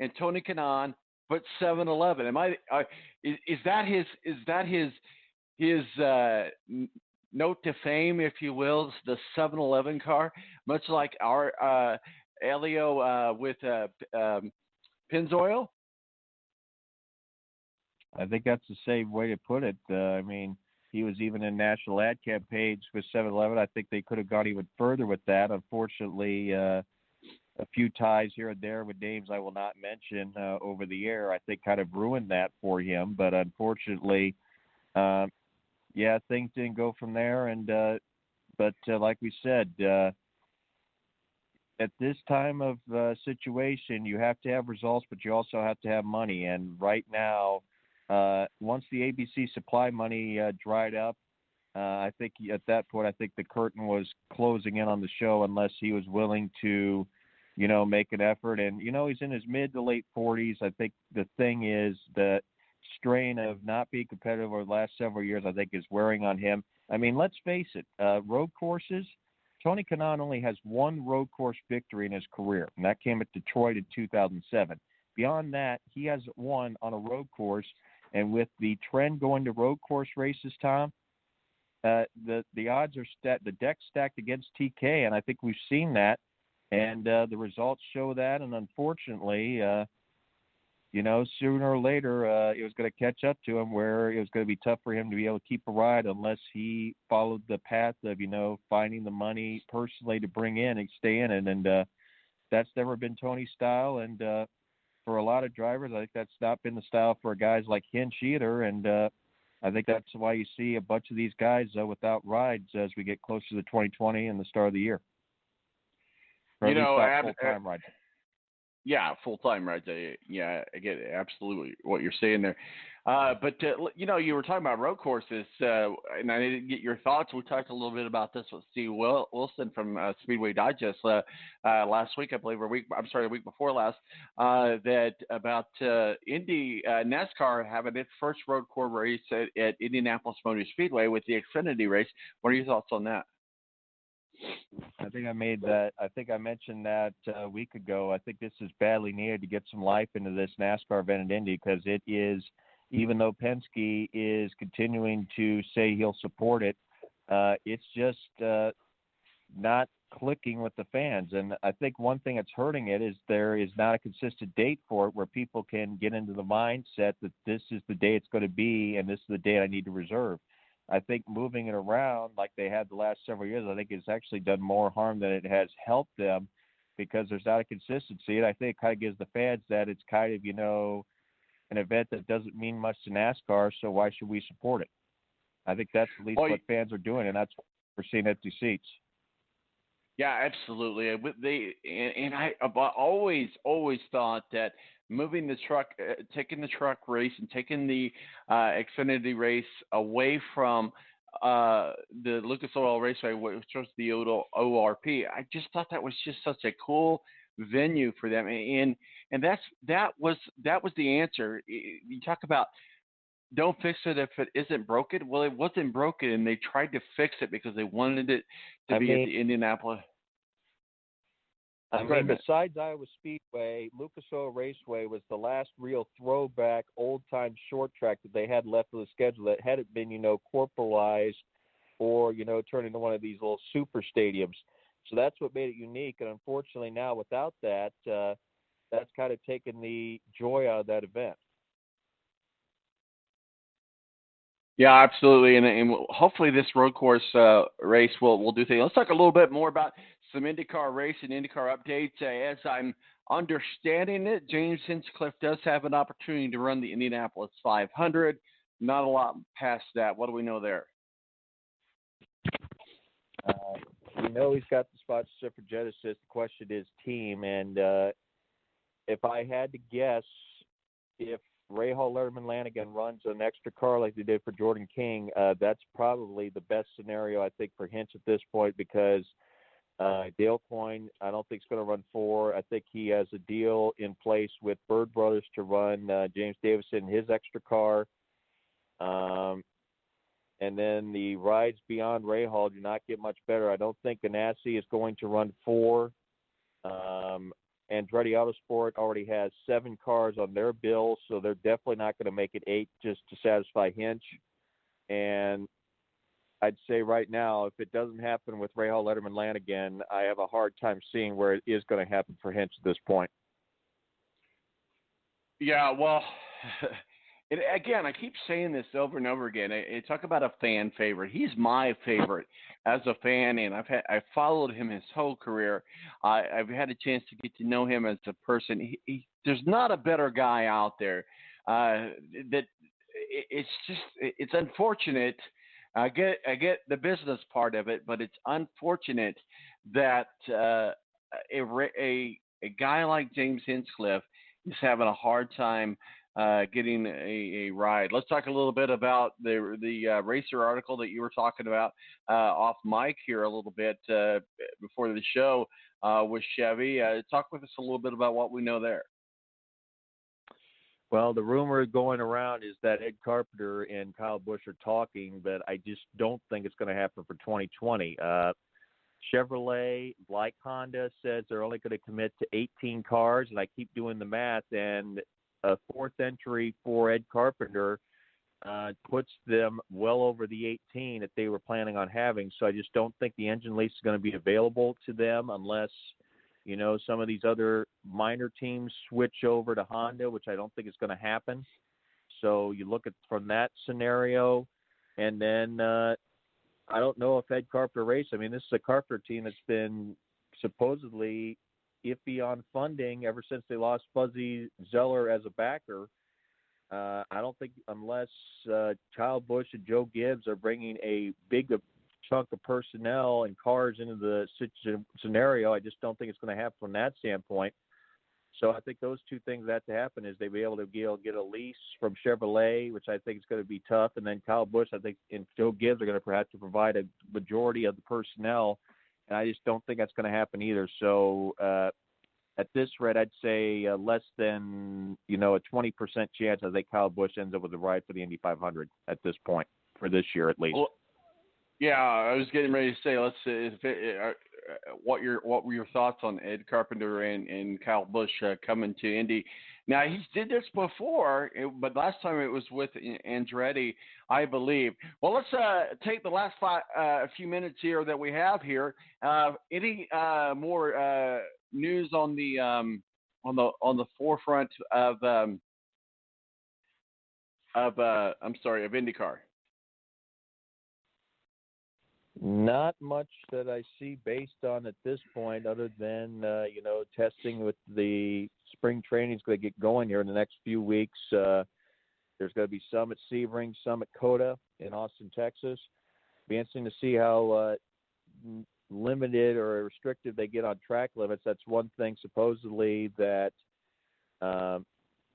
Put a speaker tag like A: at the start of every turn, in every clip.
A: and Tony Kanaan, but 7-Eleven. Am I? Is that his note to fame, if you will, the 7-Eleven car, much like our Elio with Pennzoil?
B: I think that's the same way to put it. I mean, he was even in national ad campaigns with 7-Eleven. I think they could have gone even further with that. Unfortunately, a few ties here and there with names I will not mention over the air, I think kind of ruined that for him. But unfortunately, yeah, things didn't go from there. And but like we said, at this time of situation, you have to have results, but you also have to have money. And right now, once the ABC supply money dried up, I think at that point, I think the curtain was closing in on the show unless he was willing to, make an effort. And, he's in his mid to late 40s. I think the thing is the strain of not being competitive over the last several years, I think, is wearing on him. I mean, let's face it, road courses, Tony Kanaan only has one road course victory in his career, and that came at Detroit in 2007. Beyond that, he hasn't won on a road course. And with the trend going to road course races, Tom, the odds are the deck's stacked against TK, and I think we've seen that, and the results show that. And unfortunately, sooner or later, it was going to catch up to him, where it was going to be tough for him to be able to keep a ride unless he followed the path of finding the money personally to bring in and stay in it. And that's never been Tony's style, and for a lot of drivers, I think that's not been the style for guys like Hinch either. And I think that's why you see a bunch of these guys without rides as we get closer to 2020 and the start of the year. Or full-time rides.
A: Yeah, full-time rides. Yeah, I get absolutely what you're saying there. But you were talking about road courses, and I didn't get your thoughts. We talked a little bit about this with Steve Wilson from Speedway Digest last week, I believe, the week before last, that about Indy NASCAR having its first road course race at Indianapolis Motor Speedway with the Xfinity race. What are your thoughts on that?
B: I think I mentioned that a week ago. I think this is badly needed to get some life into this NASCAR event in Indy, because it is, even though Penske is continuing to say he'll support it, it's just not clicking with the fans. And I think one thing that's hurting it is there is not a consistent date for it where people can get into the mindset that this is the day it's going to be and this is the day I need to reserve. I think moving it around like they had the last several years, I think it's actually done more harm than it has helped them, because there's not a consistency. And I think it kind of gives the fans that it's kind of, an event that doesn't mean much to NASCAR, so why should we support it? I think that's at least what fans are doing, and that's what we're seeing empty seats.
A: Yeah, absolutely. I've always thought that moving the truck, taking the truck race and taking the Xfinity race away from the Lucas Oil Raceway, which was the ORP, I just thought that was just such a cool venue for them, and that was the answer. You talk about don't fix it if it isn't broken. Well, it wasn't broken, and they tried to fix it because they wanted it to be at the Indianapolis.
B: Besides Iowa Speedway, Lucas Oil Raceway was the last real throwback, old-time short track that they had left of the schedule that hadn't been, corporalized or, turned into one of these little super stadiums. So that's what made it unique. And unfortunately now without that, that's kind of taken the joy out of that event.
A: Yeah, absolutely, and hopefully this road course race will do things. Let's talk a little bit more about some IndyCar race and IndyCar updates. As I'm understanding it, James Hinchcliffe does have an opportunity to run the Indianapolis 500. Not a lot past that. What do we know there?
B: We know he's got the sponsorship for Genesis. The question is team, and if I had to guess, if Rahal, Letterman, Lanigan runs an extra car like they did for Jordan King, that's probably the best scenario, I think, for Hinch at this point, because Dale Coyne, I don't think is going to run 4. I think he has a deal in place with Bird Brothers to run James Davison his extra car. And then the rides beyond Rahal do not get much better. I don't think Ganassi is going to run 4. Andretti Autosport already has 7 cars on their bill, so they're definitely not going to make it 8 just to satisfy Hinch. And I'd say right now, if it doesn't happen with Rahal Letterman Land again, I have a hard time seeing where it is going to happen for Hinch at this point.
A: Yeah, well, again, I keep saying this over and over again. I talk about a fan favorite. He's my favorite as a fan, and I followed him his whole career. I've had a chance to get to know him as a person. There's not a better guy out there. It's unfortunate. I get the business part of it, but it's unfortunate that a guy like James Hinchcliffe is having a hard time getting a ride. Let's talk a little bit about the Racer article that you were talking about off mic here a little bit before the show with Chevy. Talk with us a little bit about what we know there.
B: Well, the rumor going around is that Ed Carpenter and Kyle Busch are talking, but I just don't think it's going to happen for 2020. Chevrolet, like Honda, says they're only going to commit to 18 cars, and I keep doing the math, and a 4th entry for Ed Carpenter puts them well over the 18 that they were planning on having. So I just don't think the engine lease is going to be available to them unless, you know, some of these other minor teams switch over to Honda, which I don't think is going to happen. So you look at from that scenario, and then I don't know if Ed Carpenter race. I mean, this is a Carpenter team that's been supposedly iffy on funding ever since they lost Fuzzy Zeller as a backer. I don't think unless Kyle Busch and Joe Gibbs are bringing a big chunk of personnel and cars into the scenario, I just don't think it's going to happen from that standpoint. So I think those two things that have to happen is they'll be able to get a lease from Chevrolet, which I think is going to be tough, and then Kyle Busch, I think, and Joe Gibbs are going to have to provide a majority of the personnel, and I just don't think that's going to happen either. So at this rate, I'd say less than, a 20% chance I think Kyle Busch ends up with a ride for the Indy 500 at this point, for this year at least.
A: Well, yeah, I was getting ready to say, let's what were your thoughts on Ed Carpenter and Kyle Busch coming to Indy? Now, he did this before, but last time it was with Andretti, I believe. Well, let's take the last few minutes here that we have here. Any more news on the forefront of IndyCar?
B: Not much that I see based on at this point, other than testing with the spring training is going to get going here in the next few weeks. There's going to be some at Sebring, some at COTA in Austin, Texas. Be interesting to see how limited or restricted they get on track limits. That's one thing supposedly that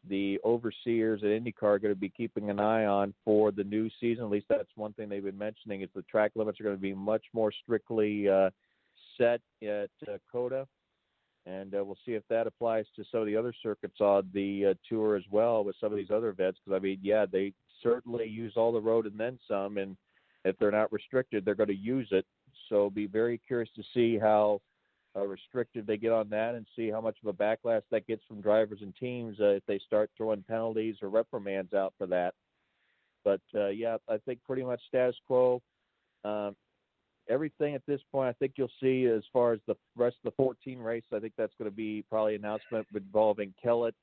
B: the overseers at IndyCar are going to be keeping an eye on for the new season. At least that's one thing they've been mentioning, is the track limits are going to be much more strictly set at COTA. And we'll see if that applies to some of the other circuits on the tour as well with some of these other events. Because, they certainly use all the road and then some. And if they're not restricted, they're going to use it. So be very curious to see how restricted they get on that, and see how much of a backlash that gets from drivers and teams if they start throwing penalties or reprimands out for that. But I think pretty much status quo. Everything at this point, I think you'll see as far as the rest of the 14 race, I think that's going to be probably an announcement involving Kellett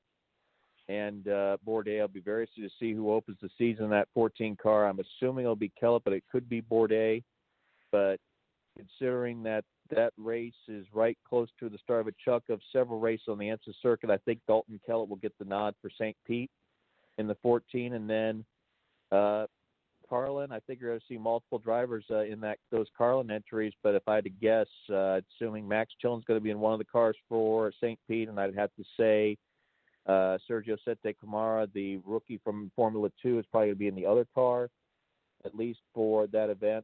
B: and Bourdais. I'll be very interested to see who opens the season in that 14 car. I'm assuming it'll be Kellett, but it could be Bourdais. But considering that race is right close to the start of a chunk of several races on the IMSA circuit, I think Dalton Kellett will get the nod for St. Pete in the 14. And then Carlin, I think you're going to see multiple drivers in those Carlin entries. But if I had to guess, assuming Max Chilton's going to be in one of the cars for St. Pete, and I'd have to say Sergio Sette Camara, the rookie from Formula 2, is probably going to be in the other car, at least for that event.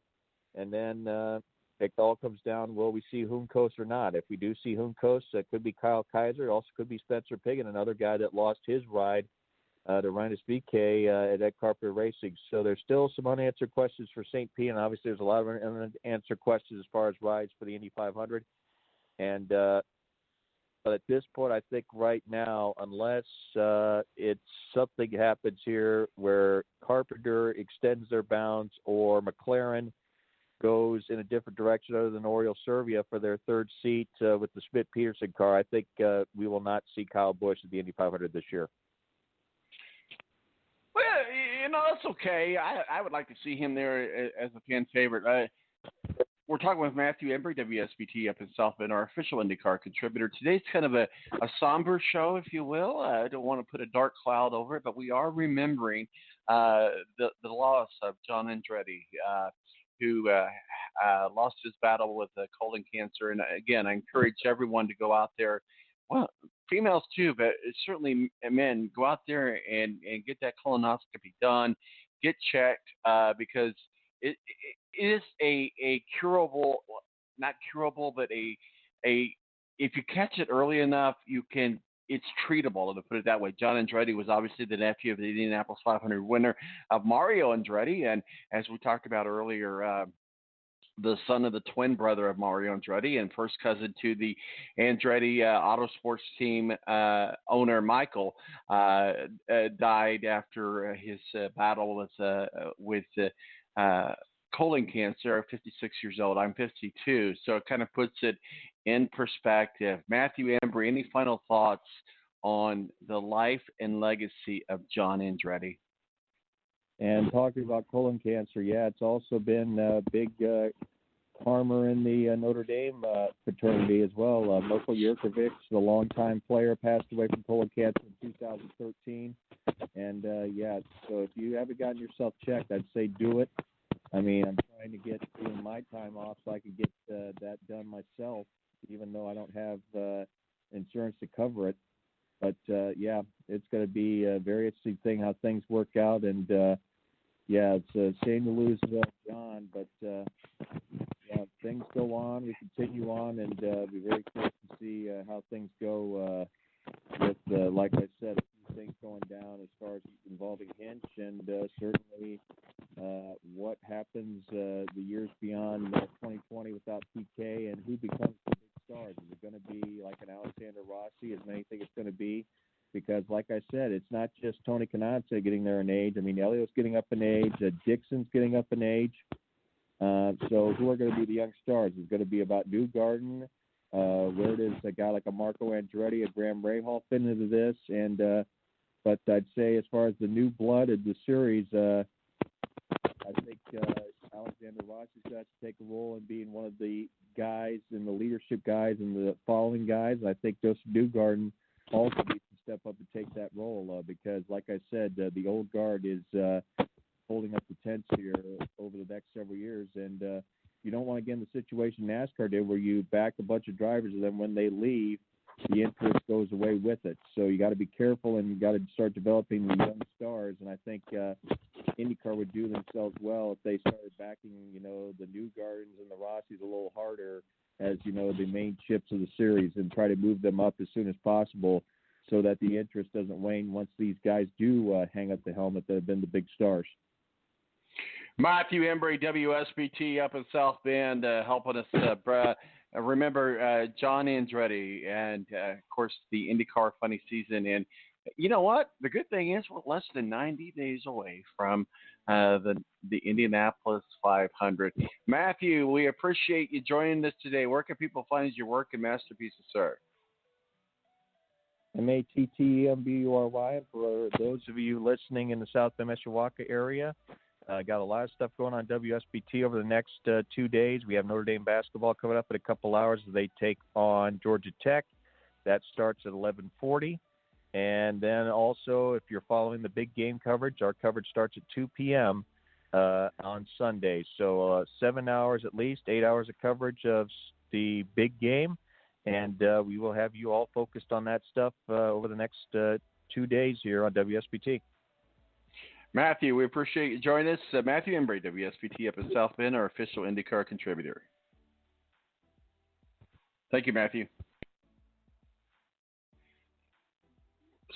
B: And then it all comes down, will we see Juncos or not? If we do see Juncos, it could be Kyle Kaiser. It also could be Spencer Piggott, another guy that lost his ride to Rinus VeeKay at Ed Carpenter Racing. So there's still some unanswered questions for St. Pete, and obviously there's a lot of unanswered questions as far as rides for the Indy 500. And But at this point, I think right now, unless it's something happens here where Carpenter extends their bounds or McLaren goes in a different direction other than Oriol Servia for their third seat with the Schmidt-Peterson car, I think we will not see Kyle Busch at the Indy 500 this year.
A: Well, that's okay. I would like to see him there as a fan favorite. We're talking with Matthew Embury, WSBT up in South Bend, our official IndyCar contributor. Today's kind of a somber show, if you will. I don't want to put a dark cloud over it, but we are remembering the loss of John Andretti, who lost his battle with colon cancer. And again, I encourage everyone to go out there. Well, females too, but certainly men, go out there and get that colonoscopy done, get checked, because it is a curable, not curable, but a if you catch it early enough, it's treatable, to put it that way. John Andretti was obviously the nephew of the Indianapolis 500 winner of Mario Andretti, and as we talked about earlier, the son of the twin brother of Mario Andretti and first cousin to the Andretti Autosports team owner Michael, died after his battle with colon cancer at 56 years old. I'm 52, so it kind of puts it in perspective. Matthew Embury, any final thoughts on the life and legacy of John Andretti?
B: And talking about colon cancer, it's also been a big karma in the Notre Dame fraternity as well. Mirko Jurkovic, the longtime player, passed away from colon cancer in 2013. And, so if you haven't gotten yourself checked, I'd say do it. I mean, I'm trying to get my time off so I can get that done myself, even though I don't have insurance to cover it. But, it's going to be a very interesting thing how things work out. And, it's a shame to lose John, but, things go on. We continue on, and be very curious to see how things go with, like I said, a few things going down as far as involving Hinch, and certainly what happens the years beyond 2020 without PK, and who becomes the big stars. Is it going to be like an Alexander Rossi, as many think it's going to be? Because, like I said, it's not just Tony Kanaan getting there in age. I mean, Elio's getting up in age. Dixon's getting up in age. So who are going to be the young stars? It's going to be about Newgarden. Where does a guy like a Marco Andretti, a Graham Rahal fit into this? And but I'd say as far as the new blood of the series, I think Alexander Rossi's got to take a role in being one of the guys and the leadership guys and the following guys. I think Joseph Newgarden also needs to step up and take that role because, like I said, the old guard is holding up the tents here over the next several years. And you don't want to get in the situation NASCAR did where you back a bunch of drivers and then when they leave, the interest goes away with it. So you got to be careful and you got to start developing the young stars. And I think IndyCar would do themselves well if they started backing, the Newgardens and the Rossis a little harder as, the main chips of the series and try to move them up as soon as possible so that the interest doesn't wane once these guys do hang up the helmet that have been the big stars.
A: Matthew Embury, WSBT up in South Bend, helping us remember John Andretti and, of course, the IndyCar funny season. And you know what? The good thing is we're less than 90 days away from the Indianapolis 500. Matthew, we appreciate you joining us today. Where can people find your work and masterpieces, sir?
B: MATTEMBURY. And for those of you listening in the South Bend, Mishawaka area, got a lot of stuff going on WSBT over the next 2 days. We have Notre Dame basketball coming up in a couple hours. They take on Georgia Tech. That starts at 11:40. And then also, if you're following the big game coverage, our coverage starts at 2 p.m. On Sunday. So 7 hours at least, 8 hours of coverage of the big game. And we will have you all focused on that stuff over the next 2 days here on WSBT.
A: Matthew, we appreciate you joining us. Matthew Embury, WSBT up in South Bend, our official IndyCar contributor. Thank you, Matthew.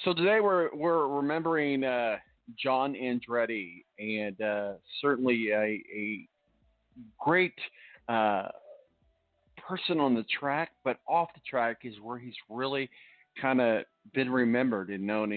A: So today we're remembering John Andretti, and certainly a great person on the track, but off the track is where he's really kind of been remembered and known.